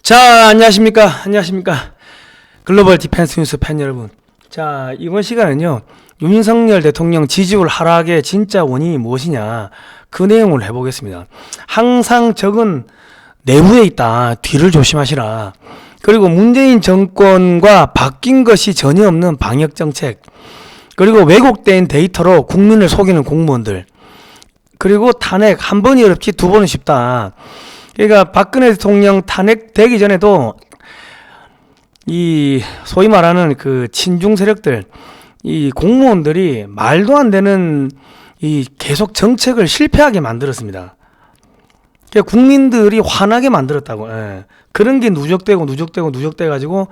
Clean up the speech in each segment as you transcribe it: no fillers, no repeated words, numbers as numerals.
자, 안녕하십니까. 글로벌 디펜스 뉴스 팬 여러분. 자, 이번 시간은요, 윤석열 대통령 지지율 하락의 진짜 원인이 무엇이냐, 그 내용을 해보겠습니다. 항상 적은 내부에 있다. 뒤를 조심하시라. 그리고 문재인 정권과 바뀐 것이 전혀 없는 방역정책, 그리고 왜곡된 데이터로 국민을 속이는 공무원들, 그리고 탄핵 한 번이 어렵지 두 번은 쉽다. 그러니까 박근혜 대통령 탄핵되기 전에도 이 소위 말하는 그 친중 세력들, 이 공무원들이 말도 안 되는 이 계속 정책을 실패하게 만들었습니다. 그러니까 국민들이 화나게 만들었다고. 예. 그런 게 누적돼 가지고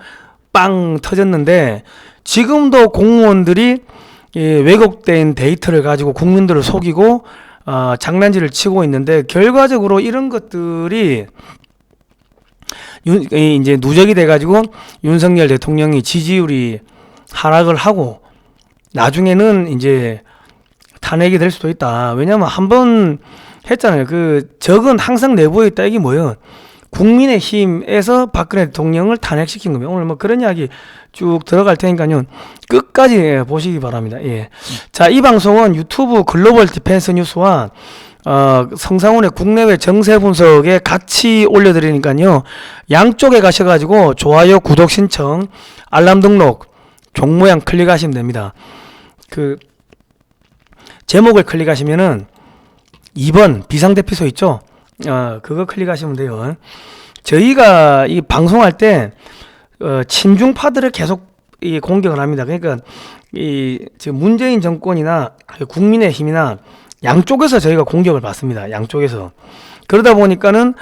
빵 터졌는데, 지금도 공무원들이 이 왜곡된 데이터를 가지고 국민들을 속이고 장난질을 치고 있는데, 결과적으로 이런 것들이 이제 누적이 돼가지고 윤석열 대통령이 지지율이 하락을 하고 나중에는 이제 탄핵이 될 수도 있다. 왜냐면 한번 했잖아요. 그 적은 항상 내부에 있다. 이게 뭐예요? 국민의힘에서 박근혜 대통령을 탄핵시킨 겁니다. 오늘 뭐 그런 이야기 쭉 들어갈 테니까요. 끝까지 보시기 바랍니다. 예. 자, 이 방송은 유튜브 글로벌 디펜스 뉴스와 성상훈의 국내외 정세 분석에 같이 올려드리니까요. 양쪽에 가셔가지고 좋아요, 구독 신청, 알람 등록, 종 모양 클릭하시면 됩니다. 그 제목을 클릭하시면은 2번 비상대피소 있죠? 그거 클릭하시면 돼요. 저희가 이 방송할 때 친중파들을 계속 이 공격을 합니다. 그러니까 이 지금 문재인 정권이나 국민의힘이나 양쪽에서 저희가 공격을 받습니다. 양쪽에서. 그러다 보니까는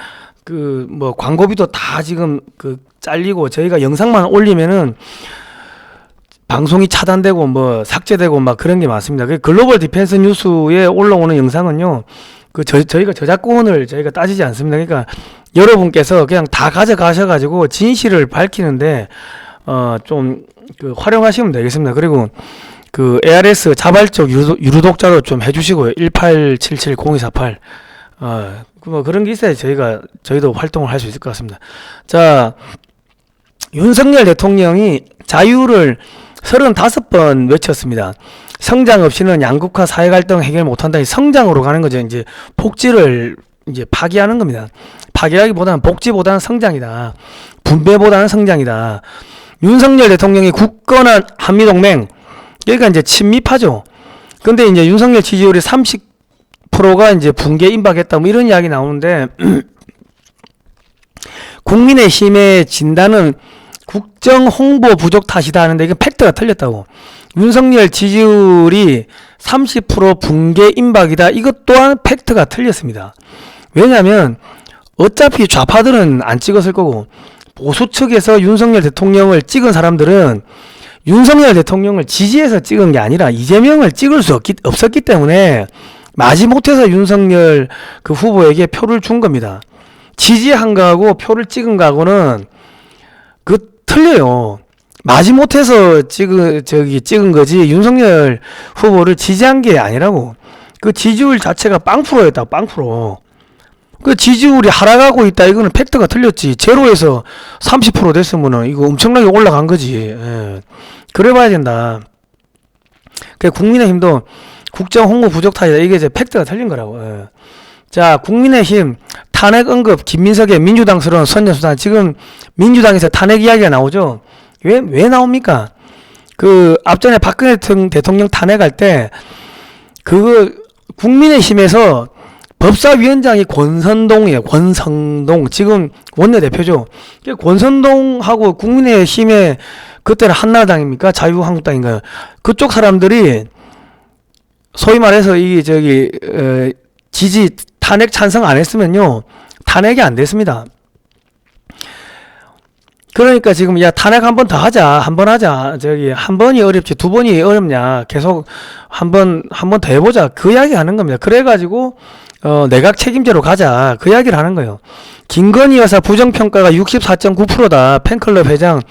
그 뭐 광고비도 다 지금 그 잘리고, 저희가 영상만 올리면은 방송이 차단되고 뭐 삭제되고 막 그런 게 많습니다. 그 글로벌 디펜스 뉴스에 올라오는 영상은요, 그 저희가 저작권을 저희가 따지지 않습니다. 그러니까 여러분께서 그냥 다 가져가셔가지고 진실을 밝히는데 좀 그 활용하시면 되겠습니다. 그리고 그 ARS 자발적 유료독자로 좀 해주시고요. 18770248 뭐 그런 게 있어야 저희도 활동을 할 수 있을 것 같습니다. 자, 윤석열 대통령이 자유를 35번 외쳤습니다. 성장 없이는 양극화 사회 갈등 해결 못한다. 이 성장으로 가는 거죠. 이제 복지를 이제 파기하는 겁니다. 파기하기보다는 복지보다는 성장이다. 분배보다는 성장이다. 윤석열 대통령이 굳건한 한미동맹, 그러니까 이제 친미파죠. 근데 이제 윤석열 지지율이 30%가 이제 붕괴 임박했다. 뭐 이런 이야기 나오는데, 국민의힘의 진단은 국정 홍보 부족 탓이다 하는데, 이건 팩트가 틀렸다고. 윤석열 지지율이 30% 붕괴 임박이다. 이것 또한 팩트가 틀렸습니다. 왜냐하면 어차피 좌파들은 안 찍었을 거고, 보수 측에서 윤석열 대통령을 찍은 사람들은 윤석열 대통령을 지지해서 찍은 게 아니라 이재명을 찍을 수 없었기 때문에 마지못해서 윤석열 그 후보에게 표를 준 겁니다. 지지한 거하고 표를 찍은 거하고는 그 틀려요. 마지못해서 찍은 거지 윤석열 후보를 지지한 게 아니라고. 그 지지율 자체가 0%였다. 0%. 그 지지율이 하락하고 있다. 이거는 팩트가 틀렸지. 제로에서 30% 됐으면은 이거 엄청나게 올라간 거지. 예. 그래 봐야 된다. 그 국민의힘도 국정 홍보 부족 탓이다. 이게 이제 팩트가 틀린 거라고. 예. 자, 국민의힘 탄핵 언급 김민석의 민주당스러운 선전수단. 지금 민주당에서 탄핵 이야기가 나오죠. 왜 나옵니까? 그 앞전에 박근혜 대통령 탄핵할 때 그거 국민의힘에서 법사위원장이 권선동이에요. 권성동. 지금 원내대표죠. 권선동하고 국민의힘의 그때는 한나라당입니까? 자유한국당인가요? 그쪽 사람들이 소위 말해서 지지 탄핵 찬성 안 했으면요, 탄핵이 안 됐습니다. 그러니까 지금 야, 탄핵 한 번 더 하자. 한 번 하자. 한 번이 어렵지 두 번이 어렵냐. 계속 한 번 더 해보자. 그 이야기 하는 겁니다. 그래가지고 내각 책임제로 가자. 그 이야기를 하는 거예요. 김건희 여사 부정평가가 64.9%다. 팬클럽 회장은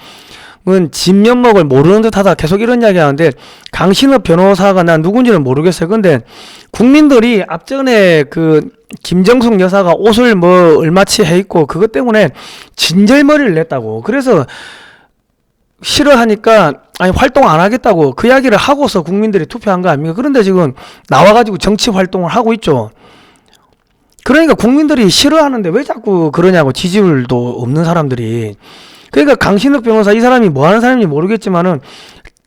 진면목을 모르는 듯하다. 계속 이런 이야기 하는데, 강신업 변호사가 난 누군지는 모르겠어요. 근데 국민들이 앞전에 그 김정숙 여사가 옷을 뭐 얼마치 해 입고 그것 때문에 진절머리를 냈다고. 그래서 싫어하니까 아니 활동 안 하겠다고 그 이야기를 하고서 국민들이 투표한 거 아닙니까? 그런데 지금 나와가지고 정치 활동을 하고 있죠. 그러니까 국민들이 싫어하는데 왜 자꾸 그러냐고. 지지율도 없는 사람들이. 그러니까 강신욱 변호사 이 사람이 뭐 하는 사람인지 모르겠지만은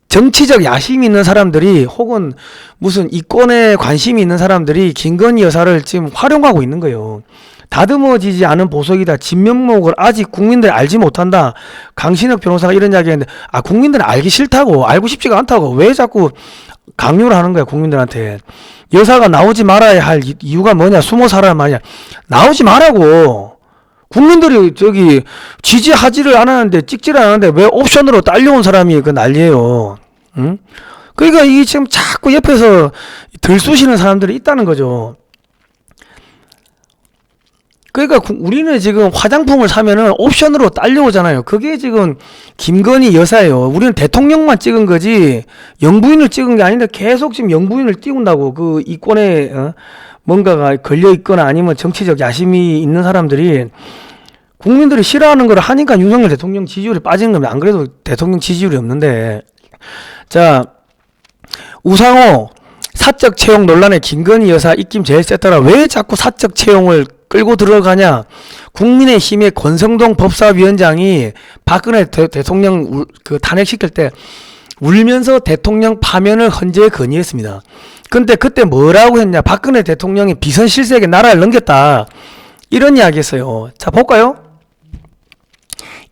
정치적 야심이 있는 사람들이 혹은 무슨 이권에 관심이 있는 사람들이 김건희 여사를 지금 활용하고 있는 거예요. 다듬어지지 않은 보석이다. 진면목을 아직 국민들이 알지 못한다. 강신욱 변호사가 이런 이야기 했는데 국민들은 알기 싫다고. 알고 싶지가 않다고. 왜 자꾸 강요를 하는 거야 국민들한테. 여사가 나오지 말아야 할 이유가 뭐냐. 숨어 살아야 말이야. 나오지 말라고. 국민들이 저기 지지하지를 않았는데 찍지를 않았는데 왜 옵션으로 딸려온 사람이 그 난리예요. 응? 그러니까 이게 지금 자꾸 옆에서 들쑤시는 사람들이 있다는 거죠. 그러니까 우리는 지금 화장품을 사면은 옵션으로 딸려오잖아요. 그게 지금 김건희 여사예요. 우리는 대통령만 찍은 거지 영부인을 찍은 게 아닌데 계속 지금 영부인을 띄운다고. 그 이권에 뭔가가 걸려 있거나 아니면 정치적 야심이 있는 사람들이 국민들이 싫어하는 걸 하니까 윤석열 대통령 지지율이 빠지는 겁니다. 안 그래도 대통령 지지율이 없는데. 자, 우상호 사적 채용 논란에 김건희 여사 입김 제일 셌더라. 왜 자꾸 사적 채용을 끌고 들어가냐. 국민의힘의 권성동 법사위원장이 박근혜 대통령 그 탄핵시킬 때 울면서 대통령 파면을 헌재에 건의했습니다. 근데 그때 뭐라고 했냐. 박근혜 대통령이 비선실세에게 나라를 넘겼다. 이런 이야기 했어요. 자, 볼까요?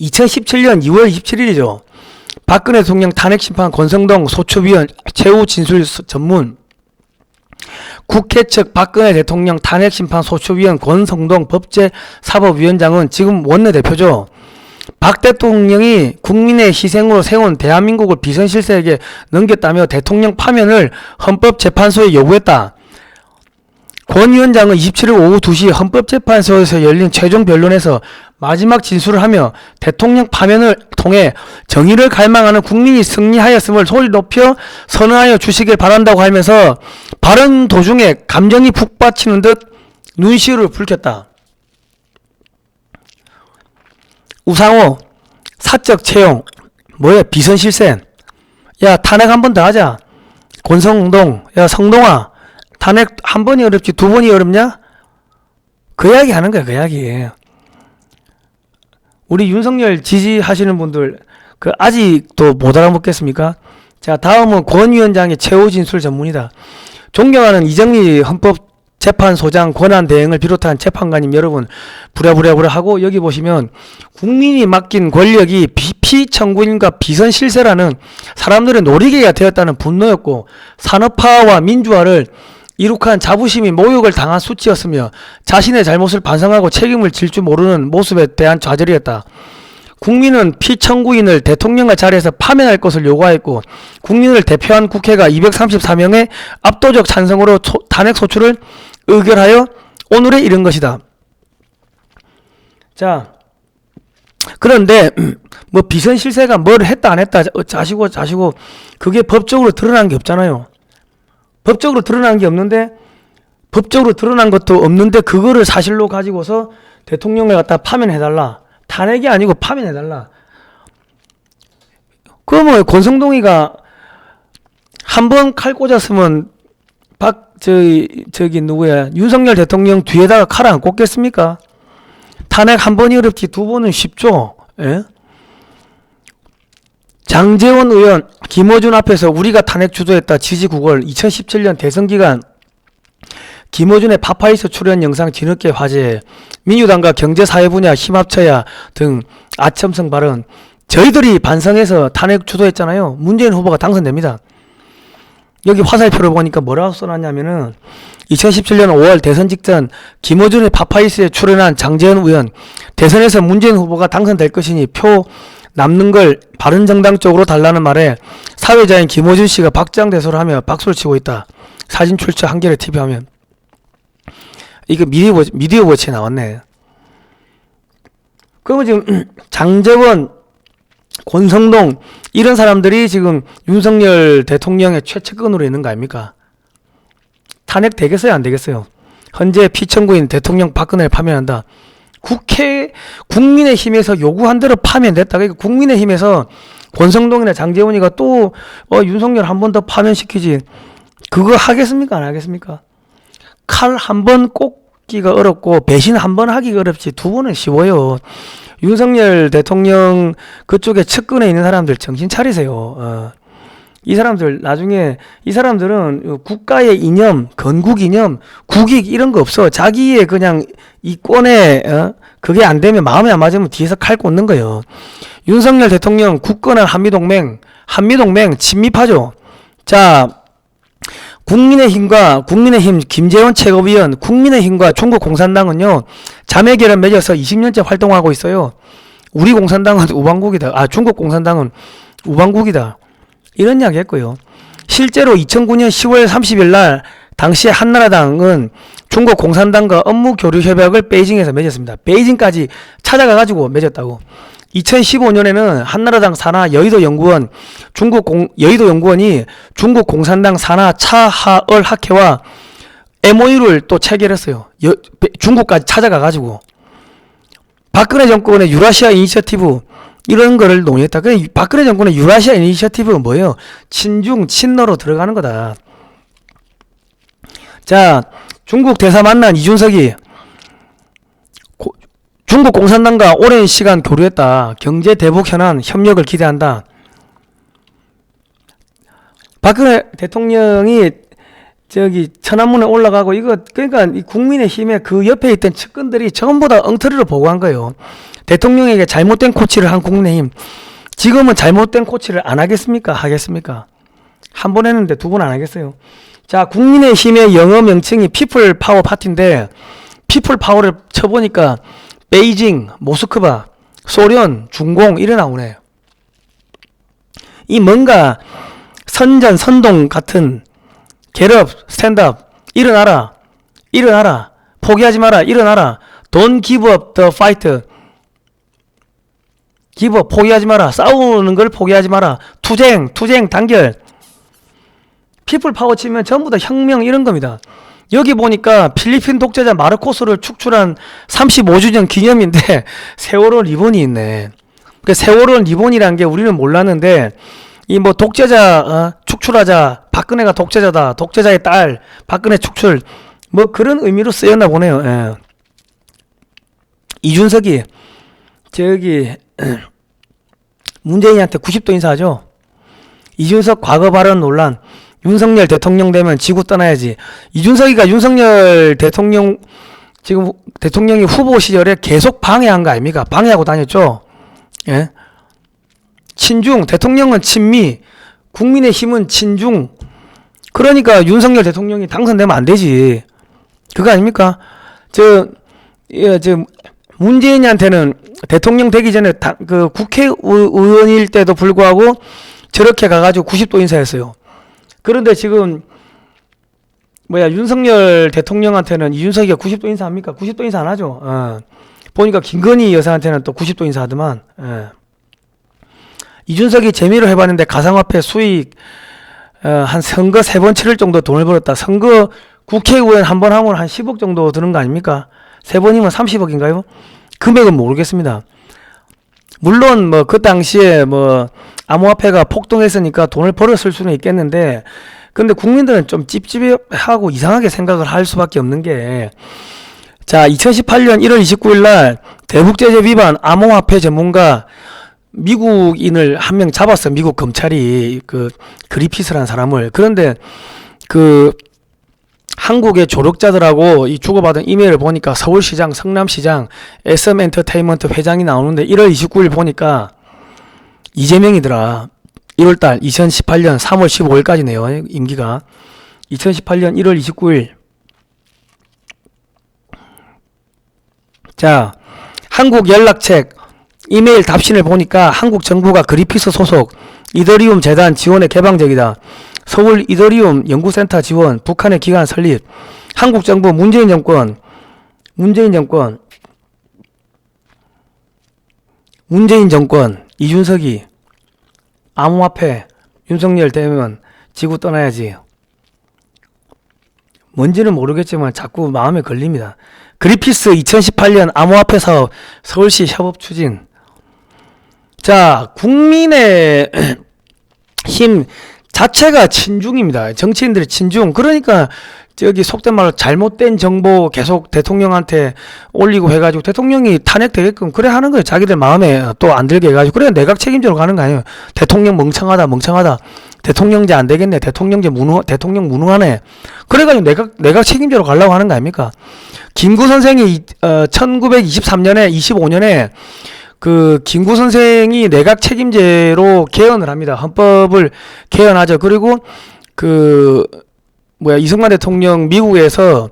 2017년 2월 27일이죠. 박근혜 대통령 탄핵심판 권성동 소추위원 최후 진술 전문. 국회 측 박근혜 대통령 탄핵심판 소추위원 권성동 법제사법위원장은 지금 원내대표죠. 박 대통령이 국민의 희생으로 세운 대한민국을 비선실세에게 넘겼다며 대통령 파면을 헌법재판소에 요구했다. 권 위원장은 27일 오후 2시 헌법재판소에서 열린 최종 변론에서 마지막 진술을 하며 대통령 파면을 통해 정의를 갈망하는 국민이 승리하였음을 소리 높여 선언하여 주시길 바란다고 하면서 발언 도중에 감정이 북받치는 듯 눈시울을 붉혔다. 우상호 사적 채용 뭐야 비선실세. 야 탄핵 한 번 더 하자. 권성동 야 성동아 탄핵 한 번이 어렵지 두 번이 어렵냐? 그 이야기 하는 거야. 그 이야기. 우리 윤석열 지지하시는 분들 그 아직도 못 알아먹겠습니까? 자, 다음은 권 위원장의 최후 진술 전문이다. 존경하는 이정미 헌법재판소장 권한 대행을 비롯한 재판관님 여러분 부랴부랴 하고 여기 보시면 국민이 맡긴 권력이 피청구인과 비선실세라는 사람들의 놀이개가 되었다는 분노였고 산업화와 민주화를 이룩한 자부심이 모욕을 당한 수치였으며 자신의 잘못을 반성하고 책임을 질 줄 모르는 모습에 대한 좌절이었다. 국민은 피청구인을 대통령의 자리에서 파면할 것을 요구하였고 국민을 대표한 국회가 234명의 압도적 찬성으로 탄핵 소추를 의결하여 오늘에 이른 것이다. 자, 그런데 뭐 비선실세가 뭘 했다 안 했다 자시고 그게 법적으로 드러난 게 없잖아요. 법적으로 드러난 게 없는데 법적으로 드러난 것도 없는데 그거를 사실로 가지고서 대통령을 갖다 파면해달라. 탄핵이 아니고 파면해달라. 그러면 권성동이가 한 번 칼 꽂았으면 저기 누구야 윤석열 대통령 뒤에다가 칼 안 꽂겠습니까? 탄핵 한 번이 어렵지 두 번은 쉽죠. 예? 장제원 의원 김어준 앞에서 우리가 탄핵 주도했다 지지 구걸. 2017년 대선 기간 김어준의 파파이스 출연 영상 뒤늦게 화제. 민주당과 경제사회 분야 힘 합쳐야 등 아첨성 발언. 저희들이 반성해서 탄핵 주도했잖아요. 문재인 후보가 당선됩니다. 여기 화살표를 보니까 뭐라고 써놨냐면은 2017년 5월 대선 직전 김어준의 파파이스에 출연한 장제원 의원 대선에서 문재인 후보가 당선될 것이니 표 남는 걸 바른정당 쪽으로 달라는 말에 사회자인 김어준 씨가 박장대소를 하며 박수를 치고 있다. 사진 출처 한겨레 TV 하면 이거 미디어 워치에 나왔네. 그러면 지금 장제원, 권성동 이런 사람들이 지금 윤석열 대통령의 최측근으로 있는 거 아닙니까? 탄핵 되겠어요 안 되겠어요? 현재 피청구인 대통령 박근혜를 파면한다. 국민의힘에서 요구한 대로 파면됐다. 그러니까 국민의힘에서 권성동이나 장제원이가 또 윤석열 한 번 더 파면시키지. 그거 하겠습니까? 안 하겠습니까? 칼 한 번 꽂기가 어렵고 배신 한 번 하기가 어렵지 두 번은 쉬워요. 윤석열 대통령 그쪽에 측근에 있는 사람들 정신 차리세요. 이 사람들 나중에 이 사람들은 국가의 이념, 건국 이념, 국익 이런 거 없어. 자기의 그냥 이권에 그게 안 되면 마음에 안 맞으면 뒤에서 칼 꽂는 거예요. 윤석열 대통령 굳건한 한미동맹 친미파죠. 자, 국민의힘 김재원 최고위원, 국민의힘과 중국 공산당은요 자매결연 맺어서 20년째 활동하고 있어요. 우리 공산당은 우방국이다. 중국 공산당은 우방국이다. 이런 이야기 했고요. 실제로 2009년 10월 30일 날 당시 한나라당은 중국 공산당과 업무 교류 협약을 베이징에서 맺었습니다. 베이징까지 찾아가가지고 맺었다고. 2015년에는 한나라당 산하 여의도 연구원이 중국 공산당 산하 차하얼 학회와 MOU를 또 체결했어요. 중국까지 찾아가가지고. 박근혜 정권의 유라시아 이니셔티브 이런 거를 논의했다. 박근혜 정권의 유라시아 이니셔티브는 뭐예요? 친중, 친러로 들어가는 거다. 자, 중국 대사 만난 이준석이 중국 공산당과 오랜 시간 교류했다. 경제 대북 현안 협력을 기대한다. 박근혜 대통령이 저기 천안문에 올라가고 이거 그러니까 이 국민의힘의 그 옆에 있던 측근들이 전부 다 엉터리로 보고한 거예요. 대통령에게 잘못된 코치를 한 국민의힘. 지금은 잘못된 코치를 안 하겠습니까? 하겠습니까? 한 번 했는데 두 번 안 하겠어요. 자, 국민의힘의 영어 명칭이 피플 파워 파티인데 피플 파워를 쳐보니까 베이징, 모스크바, 소련, 중공 이래 나오네. 이 뭔가 선전, 선동 같은 겟업, 스탠드업, 일어나라, 포기하지 마라, 일어나라, don't give up the fight, give up, 포기하지 마라, 싸우는 걸 포기하지 마라, 투쟁, 단결. 피플 파워 치면 전부 다 혁명 이런 겁니다. 여기 보니까 필리핀 독재자 마르코스를 축출한 35주년 기념인데 세월호 리본이 있네. 그 세월호 리본이란 게 우리는 몰랐는데 이 뭐 독재자 축출하자, 박근혜가 독재자다, 독재자의 딸 박근혜 축출 뭐 그런 의미로 쓰였나 보네요. 예. 이준석이 저기 문재인한테 90도 인사하죠. 이준석 과거 발언 논란. 윤석열 대통령 되면 지구 떠나야지. 이준석이가 윤석열 대통령 지금 대통령이 후보 시절에 계속 방해한 거 아닙니까? 방해하고 다녔죠. 예. 친중, 대통령은 친미, 국민의힘은 친중. 그러니까 윤석열 대통령이 당선되면 안 되지. 그거 아닙니까? 문재인한테는 대통령 되기 전에 그 국회의원일 때도 불구하고 저렇게 가가지고 90도 인사했어요. 그런데 지금 윤석열 대통령한테는 이준석이가 90도 인사합니까? 90도 인사 안 하죠. 보니까 김건희 여사한테는 또 90도 인사하더만. 이준석이 재미로 해봤는데 가상화폐 수익 한 선거 3번 치를 정도 돈을 벌었다. 선거 국회의원 한 번 하면 한 10억 정도 드는 거 아닙니까? 3번이면 30억인가요? 금액은 모르겠습니다. 물론 뭐 그 당시에 뭐 암호화폐가 폭등했으니까 돈을 벌었을 수는 있겠는데 근데 국민들은 좀 찝찝하고 이상하게 생각을 할 수밖에 없는 게 자 2018년 1월 29일 날 대북제재 위반 암호화폐 전문가 미국인을 한 명 잡았어. 미국 검찰이 그 그리피스라는 사람을. 그런데 그 한국의 조력자들하고 이 주고받은 이메일을 보니까 서울시장, 성남시장, SM엔터테인먼트 회장이 나오는데 1월 29일 보니까 이재명이더라. 1월달 2018년 3월 15일까지네요. 임기가. 2018년 1월 29일. 자, 한국 연락책 이메일 답신을 보니까 한국 정부가 그리피스 소속 이더리움 재단 지원에 개방적이다. 서울 이더리움 연구센터 지원, 북한의 기관 설립, 한국 정부 문재인 정권 이준석이 암호화폐 윤석열 되면 지구 떠나야지. 뭔지는 모르겠지만 자꾸 마음에 걸립니다. 그리피스 2018년 암호화폐 사업 서울시 협업 추진. 자, 국민의 힘 자체가 친중입니다. 정치인들의 친중. 그러니까 저기 속된 말로 잘못된 정보 계속 대통령한테 올리고 해가지고 대통령이 탄핵되게끔 그래 하는 거예요. 자기들 마음에 또 안 들게 해가지고. 그래 내각 책임자로 가는 거 아니에요. 대통령 멍청하다. 대통령제 안 되겠네. 대통령 무능하네. 그래가지고 내각 책임자로 가려고 하는 거 아닙니까? 김구 선생이 1923년에 25년에 그 김구 선생이 내각 책임제로 개헌을 합니다. 헌법을 개헌하죠. 그리고 이승만 대통령 미국에서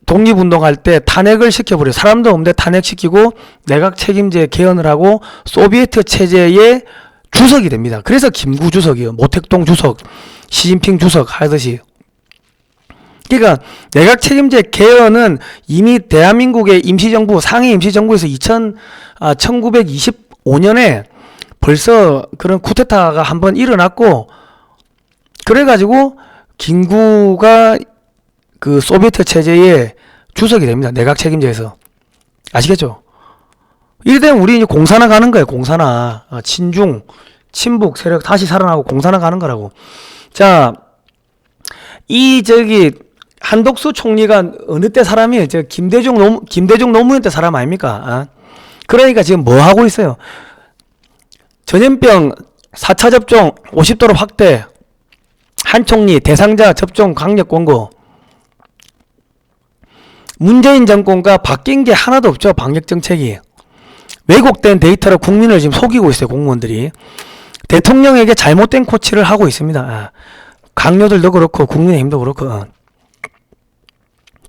독립운동할 때 탄핵을 시켜버려요. 사람도 없는데 탄핵시키고 내각 책임제 개헌을 하고 소비에트 체제의 주석이 됩니다. 그래서 김구 주석이요. 모택동 주석, 시진핑 주석 하듯이. 그러니까 내각 책임제 개헌은 이미 대한민국의 임시정부, 상해 임시정부에서 1925년에 벌써 그런 쿠데타가 한번 일어났고, 그래가지고 김구가 그 소비에트 체제의 주석이 됩니다. 내각 책임제에서. 아시겠죠? 이래 되면 우리 이제 공산화 가는 거예요. 공산화. 친중, 친북 세력 다시 살아나고 공산화 가는 거라고. 자, 한덕수 총리가 어느 때 사람이에요? 김대중 노무현 때 사람 아닙니까? 그러니까 지금 뭐 하고 있어요? 전염병 4차 접종 50도로 확대, 한 총리 대상자 접종 강력 권고. 문재인 정권과 바뀐 게 하나도 없죠. 방역 정책이. 왜곡된 데이터로 국민을 지금 속이고 있어요. 공무원들이. 대통령에게 잘못된 코치를 하고 있습니다. 강요들도 그렇고 국민의힘도 그렇고.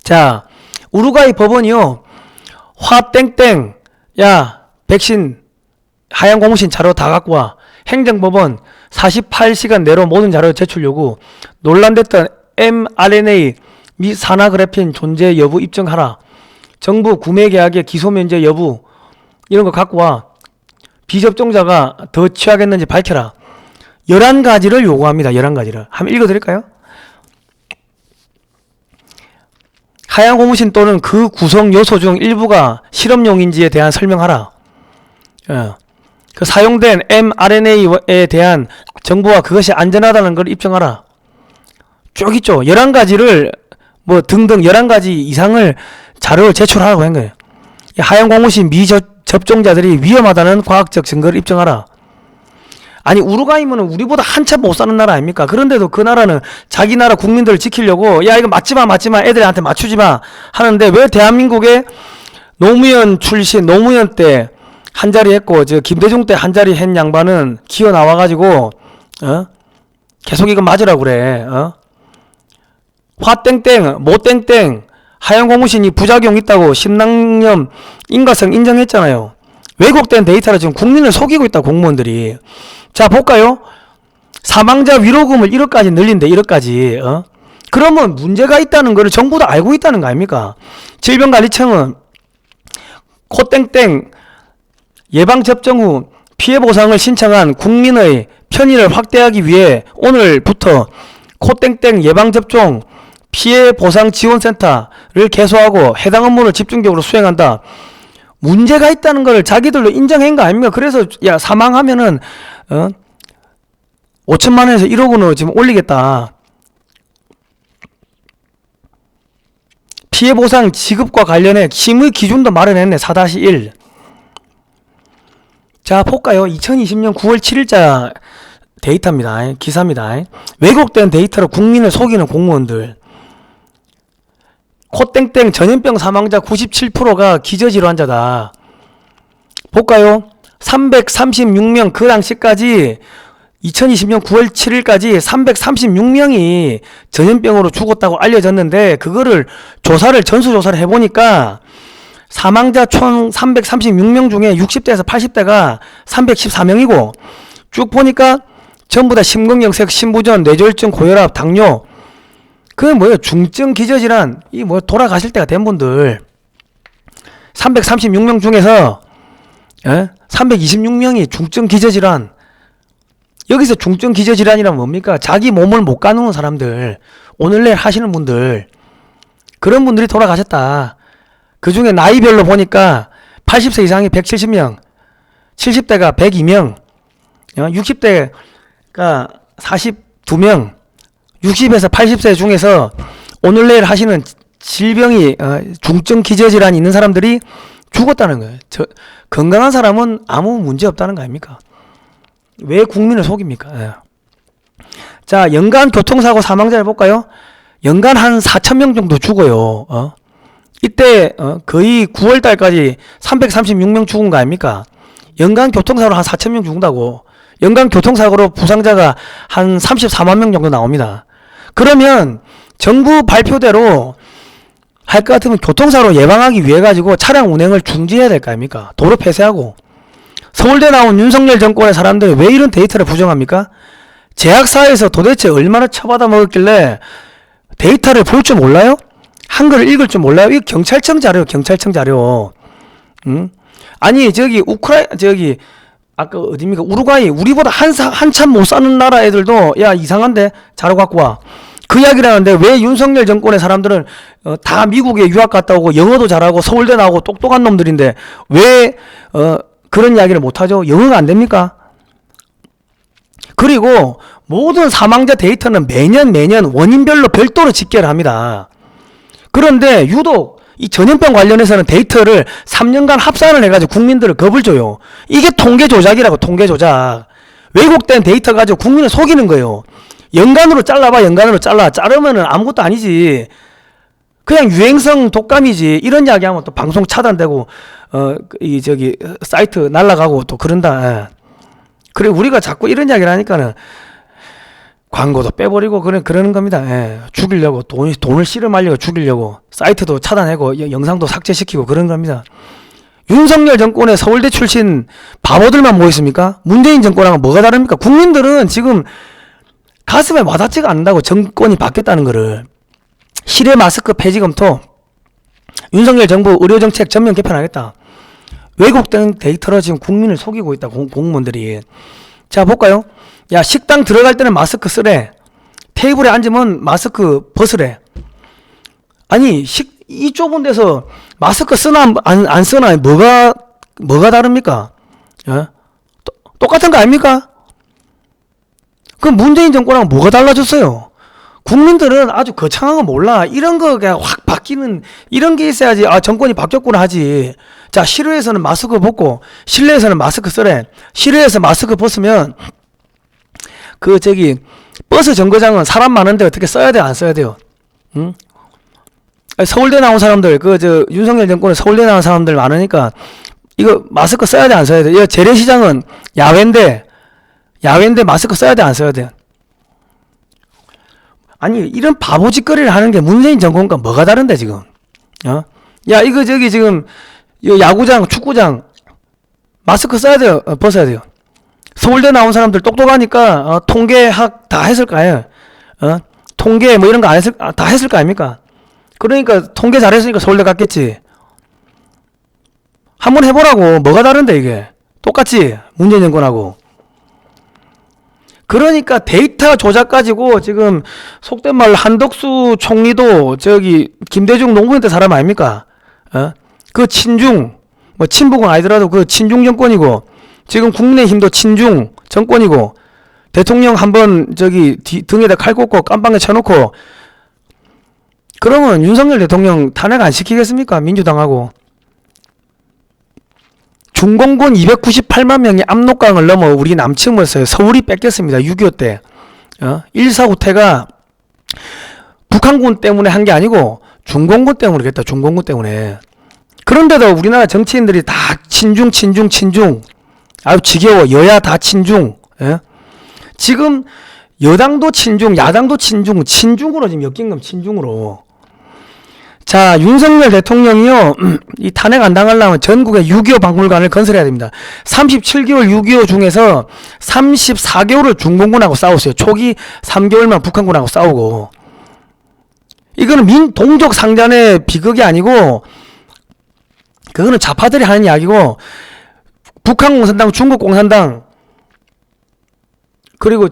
자, 우루과이 법원이요. 화땡땡 야 백신 하얀 고무신 자료 다 갖고 와. 행정법원 48시간 내로 모든 자료 제출 요구. 논란됐던 mRNA 및 산화그래핀 존재 여부 입증하라. 정부 구매 계약의 기소 면제 여부 이런 거 갖고 와. 비접종자가 더 취하겠는지 밝혀라. 11가지를 요구합니다. 11가지를. 한번 읽어드릴까요? 하얀 고무신 또는 그 구성 요소 중 일부가 실험용인지에 대한 설명하라. 그 사용된 mRNA에 대한 정보와 그것이 안전하다는 걸 입증하라. 쭉 있죠. 11가지를 등등 11가지 이상을 자료를 제출하라고 한 거예요. 하얀 고무신 미접종자들이 위험하다는 과학적 증거를 입증하라. 아니, 우루과이면은 우리보다 한참 못 사는 나라 아닙니까? 그런데도 그 나라는 자기 나라 국민들을 지키려고 야 이거 맞지마 애들한테 맞추지마 하는데, 왜 대한민국에 노무현 때 한자리 했고 김대중 때 한자리 한 양반은 기어 나와가지고 계속 이거 맞으라고 그래. 화땡땡 모땡땡 하얀 고무신이 부작용 있다고 신랑염 인과성 인정했잖아요. 왜곡된 데이터로 지금 국민을 속이고 있다 공무원들이. 자, 볼까요? 사망자 위로금을 1억까지 늘린대. 1억까지. 그러면 문제가 있다는 거를 정부도 알고 있다는 거 아닙니까? 질병관리청은 코땡땡 예방접종 후 피해보상을 신청한 국민의 편의를 확대하기 위해 오늘부터 코땡땡 예방접종 피해보상지원센터를 개소하고 해당 업무를 집중적으로 수행한다. 문제가 있다는 걸 자기들도 인정한 거 아닙니까? 그래서 야 사망하면은 5천만 원에서 1억 원으로 지금 올리겠다. 피해보상 지급과 관련해 심의 기준도 마련했네. 4-1. 자, 볼까요? 2020년 9월 7일자 데이터입니다. 기사입니다. 왜곡된 데이터로 국민을 속이는 공무원들. 코땡땡 전염병 사망자 97%가 기저질환자다. 볼까요? 336명 그 당시까지 2020년 9월 7일까지 336명이 전염병으로 죽었다고 알려졌는데, 그거를 전수조사를 해보니까 사망자 총 336명 중에 60대에서 80대가 314명이고, 쭉 보니까 전부 다 심근경색, 심부전, 뇌졸중, 고혈압, 당뇨, 그게 뭐예요? 중증 기저질환, 돌아가실 때가 된 분들 336명 중에서 326명이 중증 기저질환. 여기서 중증 기저질환이란 뭡니까? 자기 몸을 못 가누는 사람들, 오늘 내일 하시는 분들, 그런 분들이 돌아가셨다. 그 중에 나이별로 보니까 80세 이상이 170명, 70대가 102명, 60대가 42명, 60에서 80세 중에서 오늘 내일 하시는 질병이 중증 기저질환이 있는 사람들이 죽었다는 거예요. 건강한 사람은 아무 문제 없다는 거 아닙니까? 왜 국민을 속입니까? 예. 자, 연간 교통사고 사망자를 볼까요? 연간 한 4,000명 정도 죽어요. 이때 거의 9월 달까지 336명 죽은 거 아닙니까? 연간 교통사고로 한 4,000명 죽는다고. 연간 교통사고로 부상자가 한 34만 명 정도 나옵니다. 그러면 정부 발표대로 할 것 같으면 교통사고로 예방하기 위해 가지고 차량 운행을 중지해야 될 거 아닙니까? 도로 폐쇄하고. 서울대 나온 윤석열 정권의 사람들이 왜 이런 데이터를 부정합니까? 제약사에서 도대체 얼마나 처받아 먹었길래 데이터를 볼 줄 몰라요? 한글을 읽을 줄 몰라요? 이거 경찰청 자료, 경찰청 자료. 아니, 아까 어딥니까? 우루과이, 우리보다 한참 못 사는 나라 애들도, 야, 이상한데? 자료 갖고 와. 그 이야기를 하는데, 왜 윤석열 정권의 사람들은, 다 미국에 유학 갔다 오고, 영어도 잘하고, 서울대 나오고, 똑똑한 놈들인데, 왜, 그런 이야기를 못하죠? 영어가 안 됩니까? 그리고, 모든 사망자 데이터는 매년 원인별로 별도로 집계를 합니다. 그런데 유독 이 전염병 관련해서는 데이터를 3년간 합산을 해가지고 국민들을 겁을 줘요. 이게 통계 조작이라고. 통계 조작. 왜곡된 데이터 가지고 국민을 속이는 거예요. 연간으로 잘라봐. 연간으로 자르면은 아무것도 아니지. 그냥 유행성 독감이지. 이런 이야기 하면 또 방송 차단되고 사이트 날라가고 또 그런다. 그리고 우리가 자꾸 이런 이야기를 하니까는 광고도 빼버리고 그러는 겁니다. 예. 죽이려고 돈을 씨름하려고 죽이려고 사이트도 차단하고 영상도 삭제시키고 그런 겁니다. 윤석열 정권의 서울대 출신 바보들만 뭐 있습니까? 문재인 정권하고 뭐가 다릅니까? 국민들은 지금 가슴에 와닿지가 않는다고. 정권이 바뀌었다는 거를. 실외 마스크 폐지 검토, 윤석열 정부 의료정책 전면 개편하겠다. 왜곡된 데이터로 지금 국민을 속이고 있다. 공무원들이. 자, 볼까요? 야, 식당 들어갈 때는 마스크 쓰래. 테이블에 앉으면 마스크 벗으래. 아니, 이 좁은 데서 마스크 쓰나 안 쓰나 뭐가 다릅니까? 똑같은 거 아닙니까? 그럼 문재인 정권하고 뭐가 달라졌어요? 국민들은 아주 거창한 거 몰라. 이런 거 그냥 확 바뀌는 이런 게 있어야지. 아, 정권이 바뀌었구나 하지. 자, 실외에서는 마스크 벗고 실내에서는 마스크 쓰래. 실외에서 마스크 벗으면 버스 정거장은 사람 많은데 어떻게 써야 돼요? 안 써야 돼요? 응? 서울대 나온 사람들, 윤석열 정권에 서울대 나온 사람들 많으니까, 이거 마스크 써야 돼? 안 써야 돼? 이 재래시장은 야외인데 마스크 써야 돼? 안 써야 돼? 아니, 이런 바보짓거리를 하는 게 문재인 정권과 뭐가 다른데, 지금? 야, 이거 지금, 야구장, 축구장, 마스크 써야 돼요? 벗어야 돼요? 서울대 나온 사람들 똑똑하니까 통계학 다 했을 거예요. 통계 뭐 이런 거 다 했을 거 아닙니까? 그러니까 통계 잘했으니까 서울대 갔겠지. 한번 해보라고. 뭐가 다른데 이게? 똑같지? 문재인 정권하고. 그러니까 데이터 조작 가지고 지금 속된 말 한덕수 총리도 김대중 농구인 때 사람 아닙니까? 그 친중, 뭐 친북은 아니더라도 그 친중 정권이고, 지금 국민의힘도 친중 정권이고, 대통령 한번 등에다 칼 꽂고 깜빵에 쳐놓고, 그러면 윤석열 대통령 탄핵 안 시키겠습니까? 민주당하고. 중공군 298만 명이 압록강을 넘어 우리 남침을 써요. 서울이 뺏겼습니다. 6.25 때. 1.4 구태가 북한군 때문에 한 게 아니고 중공군 때문에 그랬다. 중공군 때문에. 그런데도 우리나라 정치인들이 다 친중. 아유, 지겨워. 여야 다 친중. 예? 지금 여당도 친중, 야당도 친중으로 지금 엮인 겁니다. 친중으로. 자, 윤석열 대통령이요, 이 탄핵 안 당하려면 전국에 6.25 박물관을 건설해야 됩니다. 37개월 6.25 중에서 34개월을 중공군하고 싸웠어요. 초기 3개월만 북한군하고 싸우고. 이거는 동족 상잔의 비극이 아니고, 그거는 좌파들이 하는 이야기고, 북한 공산당, 중국 공산당, 그리고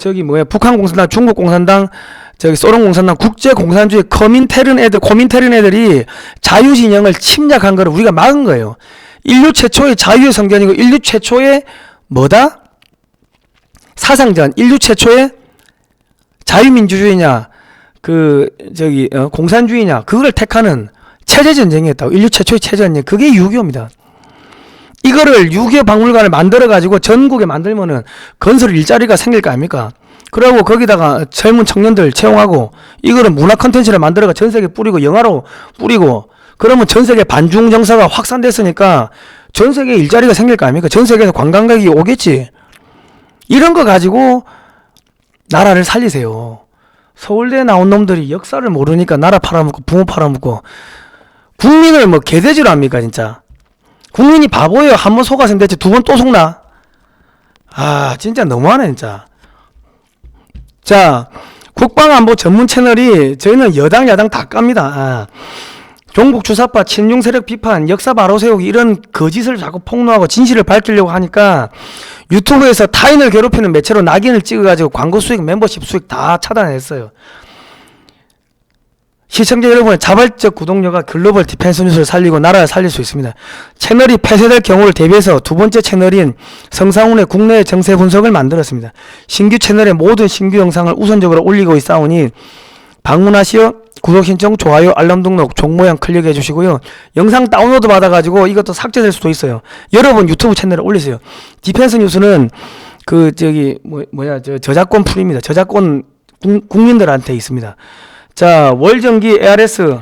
북한 공산당, 중국 공산당, 저기 소련공산당 국제공산주의 코민테른 애들이 자유진영을 침략한 거를 우리가 막은 거예요. 인류 최초의 자유의 성전이고 인류 최초의 뭐다? 사상전, 인류 최초의 자유민주주의냐 공산주의냐 그걸 택하는 체제전쟁이었다고. 인류 최초의 체제전쟁, 그게 6.25입니다. 이거를 6.25 박물관을 만들어 가지고 전국에 만들면은 건설 일자리가 생길 거 아닙니까? 그리고 거기다가 젊은 청년들 채용하고 이거를 문화 컨텐츠를 만들어가 전 세계에 뿌리고 영화로 뿌리고 그러면 전 세계 반중 정서가 확산됐으니까 전 세계에 일자리가 생길 거 아닙니까? 전 세계에서 관광객이 오겠지. 이런 거 가지고 나라를 살리세요. 서울대 나온 놈들이 역사를 모르니까 나라 팔아먹고 부모 팔아먹고 국민을 뭐 개돼지로 합니까 진짜. 국민이 바보예요. 한 번 속아서 됐지 두 번 또 속나? 아 진짜 너무하네 진짜. 자, 국방안보 전문 채널이 저희는 여당 야당 다 깝니다. 종북 주사파 친중 세력 비판 역사 바로 세우기 이런 거짓을 자꾸 폭로하고 진실을 밝히려고 하니까 유튜브에서 타인을 괴롭히는 매체로 낙인을 찍어가지고 광고 수익 멤버십 수익 다 차단했어요. 시청자 여러분의 자발적 구독료가 글로벌 디펜스 뉴스를 살리고 나라를 살릴 수 있습니다. 채널이 폐쇄될 경우를 대비해서 두 번째 채널인 성상훈의 국내 정세 분석을 만들었습니다. 신규 채널의 모든 신규 영상을 우선적으로 올리고 있사오니 방문하시어 구독 신청, 좋아요, 알람 등록, 종 모양 클릭해 주시고요. 영상 다운로드 받아가지고 이것도 삭제될 수도 있어요. 여러분 유튜브 채널에 올리세요. 디펜스 뉴스는 저작권 풀입니다. 저작권 국민들한테 있습니다. 자, 월정기 ARS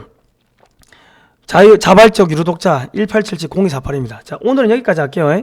자발적 유료 독자 1877-0248입니다. 자, 오늘은 여기까지 할게요.